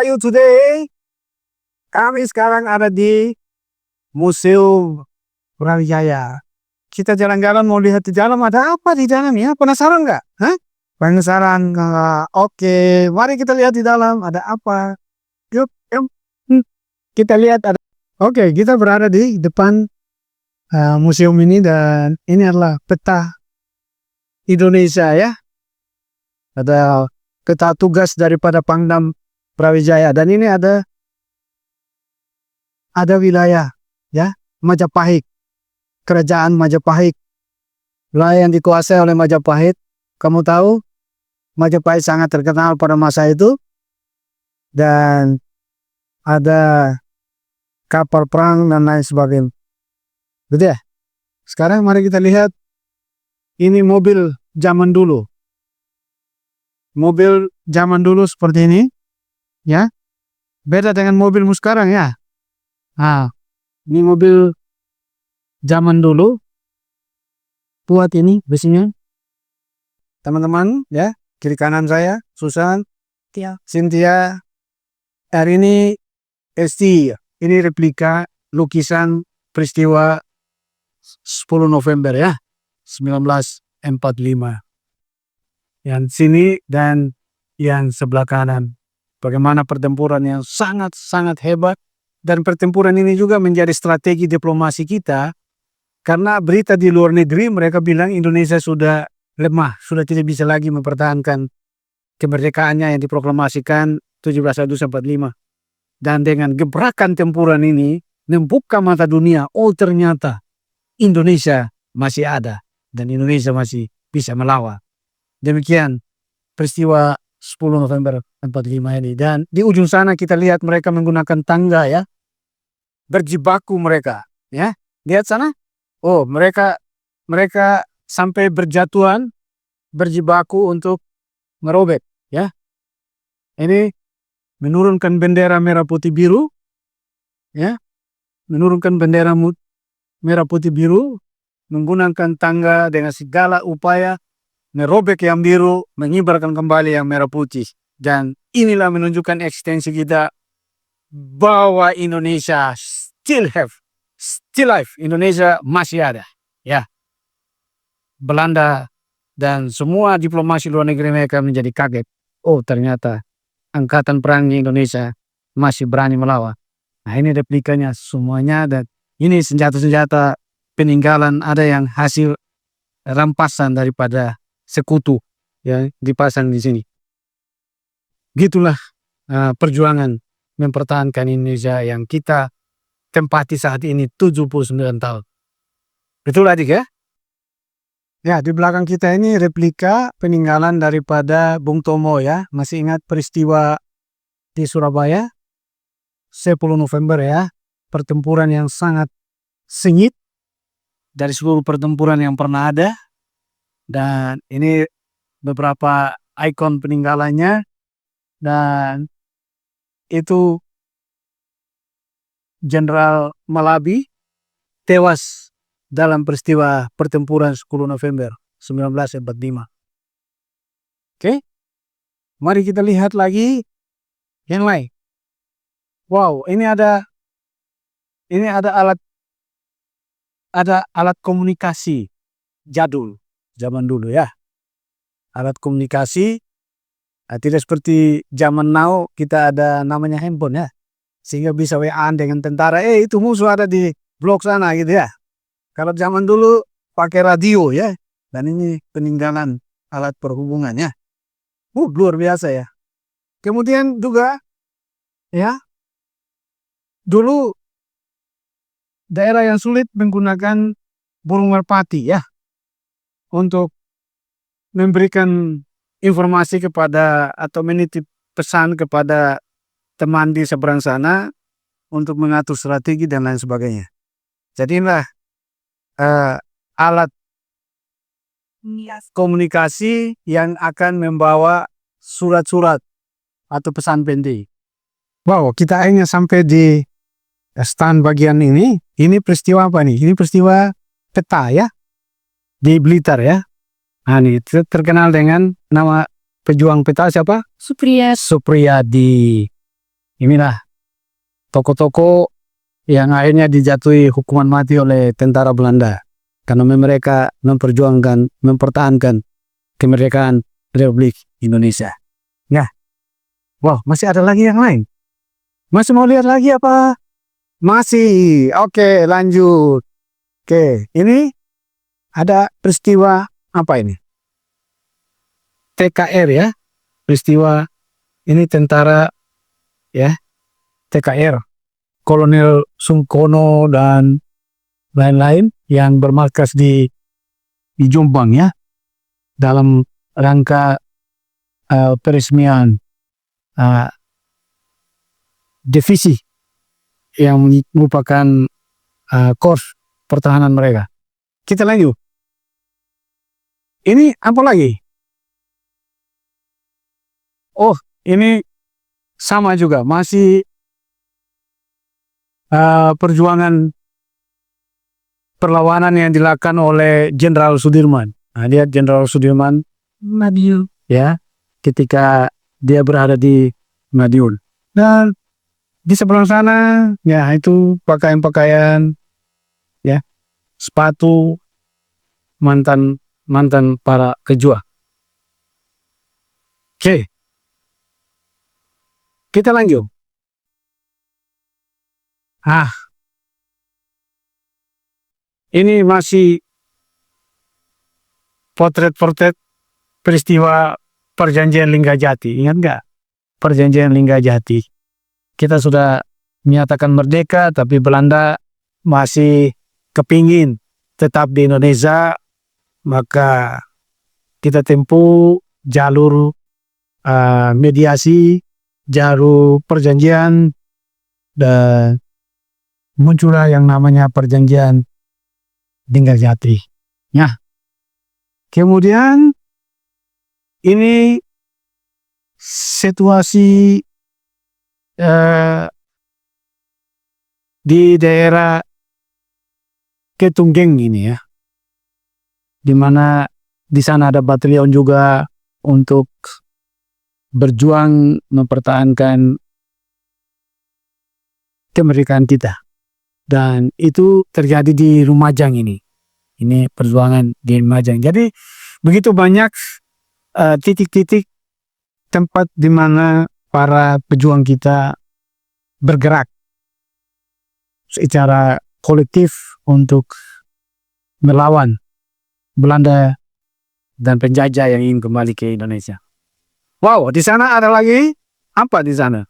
are you today? Kami sekarang ada di Museum Brawijaya. Kita jalan-jalan mau lihat di dalam ada apa di dalam ya? Penasaran nggak? Hah? Penasaran nggak? Oke, mari kita lihat di dalam ada apa. Yuk, yuk. Kita lihat ada. Oke, kita berada di depan museum ini dan ini adalah peta Indonesia ya. Ada peta tugas daripada Pangdam Brawijaya dan ini ada wilayah ya Majapahit, kerajaan Majapahit, wilayah yang dikuasai oleh Majapahit. Kamu tahu Majapahit sangat terkenal pada masa itu dan ada kapal perang dan lain sebagainya. Betul ya? Sekarang mari kita lihat ini mobil zaman dulu. Mobil zaman dulu seperti ini ya. Beda dengan mobilmu sekarang ya. Nah, ini mobil zaman dulu. Buat ini besinya. Teman-teman ya, kiri kanan saya Susan, Cynthia. Hari ini ST. Ini replika lukisan peristiwa 10 November ya, 1945. Yang sini dan yang sebelah kanan. Bagaimana pertempuran yang sangat-sangat hebat. Dan pertempuran ini juga menjadi strategi diplomasi kita. Karena berita di luar negeri mereka bilang Indonesia sudah lemah. Sudah tidak bisa lagi mempertahankan kemerdekaannya yang diproklamasikan 17 Agustus 45. Dan dengan gebrakan tempuran ini membuka mata dunia. Oh ternyata Indonesia masih ada. Dan Indonesia masih bisa melawan. Demikian peristiwa 10 November 45 ini. Dan di ujung sana kita lihat mereka menggunakan tangga ya. Berjibaku mereka. Ya. Lihat sana. Oh mereka sampai berjatuhan. Berjibaku untuk merobek. Ya. Ini menurunkan bendera merah putih biru. Ya. Menurunkan bendera merah putih biru. Menggunakan tangga dengan segala upaya. Merobek yang biru, mengibarkan kembali yang merah putih. Dan inilah menunjukkan eksistensi kita bahwa Indonesia still life. Indonesia masih ada. Ya. Belanda dan semua diplomasi luar negeri mereka menjadi kaget. Oh ternyata angkatan perang Indonesia masih berani melawan. Nah ini replikanya semuanya dan ini senjata-senjata peninggalan ada yang hasil rampasan daripada sekutu yang dipasang di sini. Gitulah perjuangan mempertahankan Indonesia yang kita tempati saat ini 79 tahun. Betul adik ya? Ya di belakang kita ini replika peninggalan daripada Bung Tomo ya. Masih ingat peristiwa di Surabaya 10 November ya. Pertempuran yang sangat sengit dari seluruh pertempuran yang pernah ada. Dan ini beberapa ikon peninggalannya dan itu Jenderal Malabi tewas dalam peristiwa pertempuran 10 November 1945. Oke, mari kita lihat lagi yang lain. Wow, ini ada alat komunikasi jadul. Zaman dulu ya. Alat komunikasi tidak seperti zaman now kita ada namanya handphone ya. Sehingga bisa WA-an dengan tentara. Itu musuh ada di blok sana gitu ya. Kalau zaman dulu pakai radio ya. Dan ini peninggalan alat perhubungan ya. Luar biasa ya. Kemudian juga ya. Dulu daerah yang sulit menggunakan burung merpati ya. Untuk memberikan informasi kepada atau menitip pesan kepada teman di seberang sana untuk mengatur strategi dan lain sebagainya. Jadi inilah alat komunikasi yang akan membawa surat-surat atau pesan pendek. Wow, kita akhirnya sampai di stand bagian ini. Ini peristiwa apa nih? Ini peristiwa peta ya. Di Blitar ya. Nah ini terkenal dengan nama pejuang peta siapa? Supriyadi. Inilah tokoh-tokoh yang akhirnya dijatuhi hukuman mati oleh tentara Belanda karena mereka mempertahankan kemerdekaan Republik Indonesia. Ya, wow, masih ada lagi yang lain. Masih mau lihat lagi apa? Masih. Oke, lanjut. Oke, ini ada peristiwa apa ini? TKR ya, peristiwa ini tentara ya, TKR, Kolonel Sungkono dan lain-lain yang bermarkas di Jombang ya, dalam rangka peresmian divisi yang merupakan korps pertahanan mereka. Kita lanjut. Ini apa lagi? Oh, ini sama juga, masih perjuangan perlawanan yang dilakukan oleh Jenderal Sudirman. Nah, lihat Jenderal Sudirman Madiun ya, ketika dia berada di Madiun. Dan di sebelah sana ya itu pakaian-pakaian ya, sepatu mantan para pejuang. Oke. Kita lanjut. Ini masih potret-potret peristiwa Perjanjian Linggajati. Ingat nggak? Perjanjian Linggajati. Kita sudah menyatakan merdeka, tapi Belanda masih kepingin tetap di Indonesia, maka kita tempuh jalur mediasi, jalur perjanjian, dan muncullah yang namanya Perjanjian Linggajati. Ya. Kemudian ini situasi di daerah Ketunggeng ini ya, di mana di sana ada batalion juga untuk berjuang mempertahankan kemerdekaan kita. Dan itu terjadi di Lumajang ini. Ini perjuangan di Lumajang. Jadi begitu banyak titik-titik tempat di mana para pejuang kita bergerak secara kolektif untuk melawan Belanda dan penjajah yang ingin kembali ke Indonesia. Wow, di sana ada lagi apa di sana?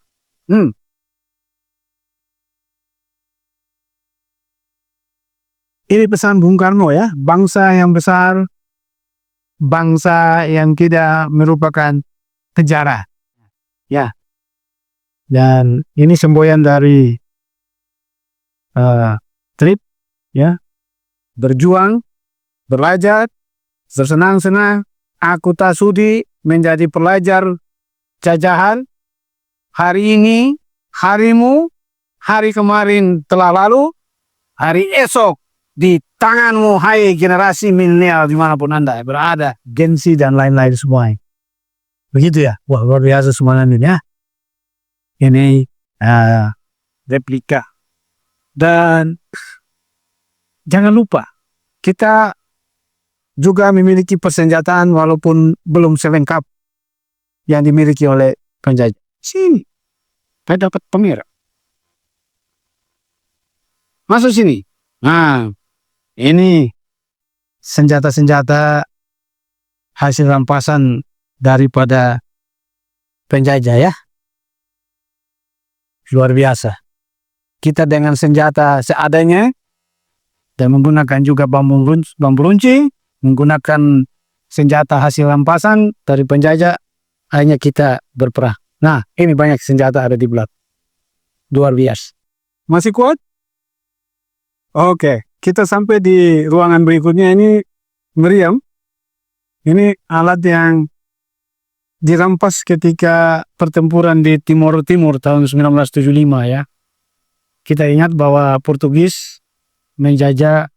Ini pesan Bung Karno ya, bangsa yang besar, bangsa yang tidak merupakan sejarah. Ya. Dan ini semboyan dari trip ya, berjuang, belajar, bersenang-senang. Aku tak sudi menjadi pelajar jajahan. Hari ini harimu, hari kemarin telah lalu, hari esok di tanganmu, hai generasi milenial dimanapun Anda berada, Gen Z dan lain-lain semua. Begitu ya, wah luar biasa semuanya ini ya. Ini replika. Dan jangan lupa, kita juga memiliki persenjataan walaupun belum selengkap yang dimiliki oleh penjajah. Sini, saya dapat pemirsa. Masuk sini. Nah, ini senjata-senjata hasil rampasan daripada penjajah ya. Luar biasa. Kita dengan senjata seadanya dan menggunakan juga bambu runcing, menggunakan senjata hasil rampasan dari penjajah, hanya kita berperang. Nah, ini banyak senjata ada di belakang. Luar biasa. Masih kuat? Oke, kita sampai di ruangan berikutnya. Ini meriam. Ini alat yang dirampas ketika pertempuran di Timur Timur tahun 1975 ya. Kita ingat bahwa Portugis menjajah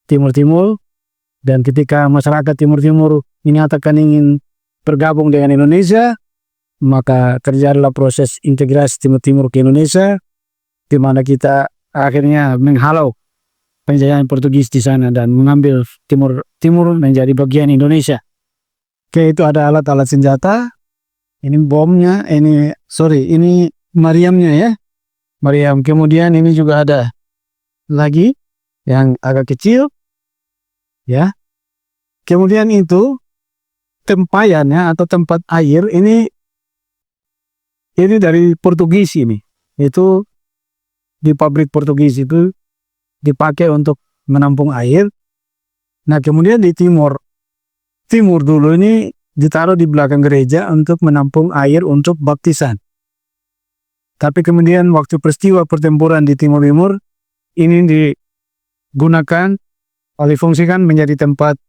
Timur Timur, dan ketika masyarakat Timur Timur menyatakan ingin bergabung dengan Indonesia, maka terjadilah proses integrasi Timur Timur ke Indonesia, di mana kita akhirnya menghalau penjajahan Portugis di sana dan mengambil Timur Timur menjadi bagian Indonesia. Oke, itu ada alat-alat senjata. Ini bomnya, ini meriamnya ya. Meriam. Kemudian ini juga ada lagi yang agak kecil ya. Kemudian itu tempayannya atau tempat air ini dari Portugis ini. Itu di pabrik Portugis itu dipakai untuk menampung air. Nah, kemudian di timur dulu ini ditaruh di belakang gereja untuk menampung air untuk baptisan. Tapi kemudian waktu peristiwa pertempuran di Timur Timur, ini digunakan difungsikan menjadi tempat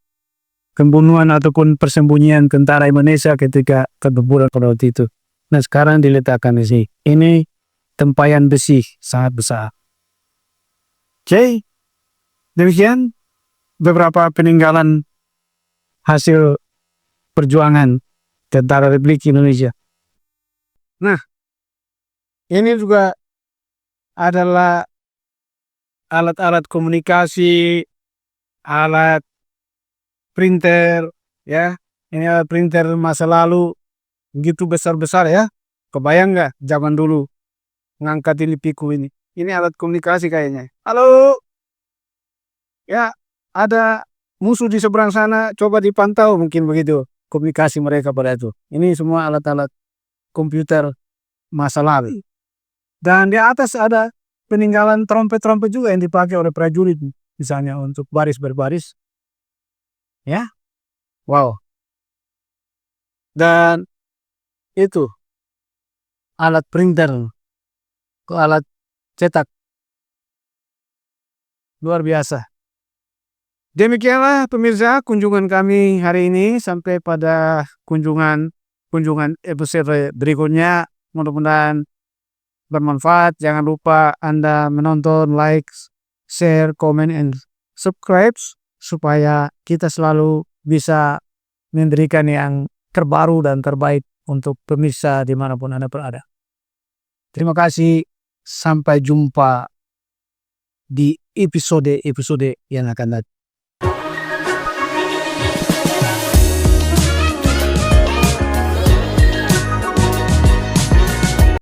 pembunuhan ataupun persembunyian tentara Indonesia ketika pertempuran pada waktu itu. Nah, sekarang diletakkan di sini. Ini tempayan besi sangat besar. Oke, demikian beberapa peninggalan hasil perjuangan tentara Republik Indonesia. Nah, ini juga adalah alat-alat komunikasi, alat printer, ya. Ini alat printer masa lalu begitu besar-besar ya. Kebayang nggak zaman dulu ngangkat ini piku ini? Ini alat komunikasi kayaknya. Halo, ya ada musuh di seberang sana, coba dipantau, mungkin begitu komunikasi mereka pada itu. Ini semua alat-alat komputer masa lalu. Dan di atas ada peninggalan trompet-trompet juga yang dipakai oleh prajurit, misalnya untuk baris berbaris. Ya, wow. Dan itu alat printer, alat cetak, luar biasa. Demikianlah pemirsa kunjungan kami hari ini. Sampai pada kunjungan episode berikutnya. Mudah-mudahan bermanfaat. Jangan lupa Anda menonton, like, share, comment, and subscribe supaya kita selalu bisa memberikan yang terbaru dan terbaik untuk pemirsa dimanapun Anda berada. Terima kasih. Sampai jumpa di episode yang akan datang.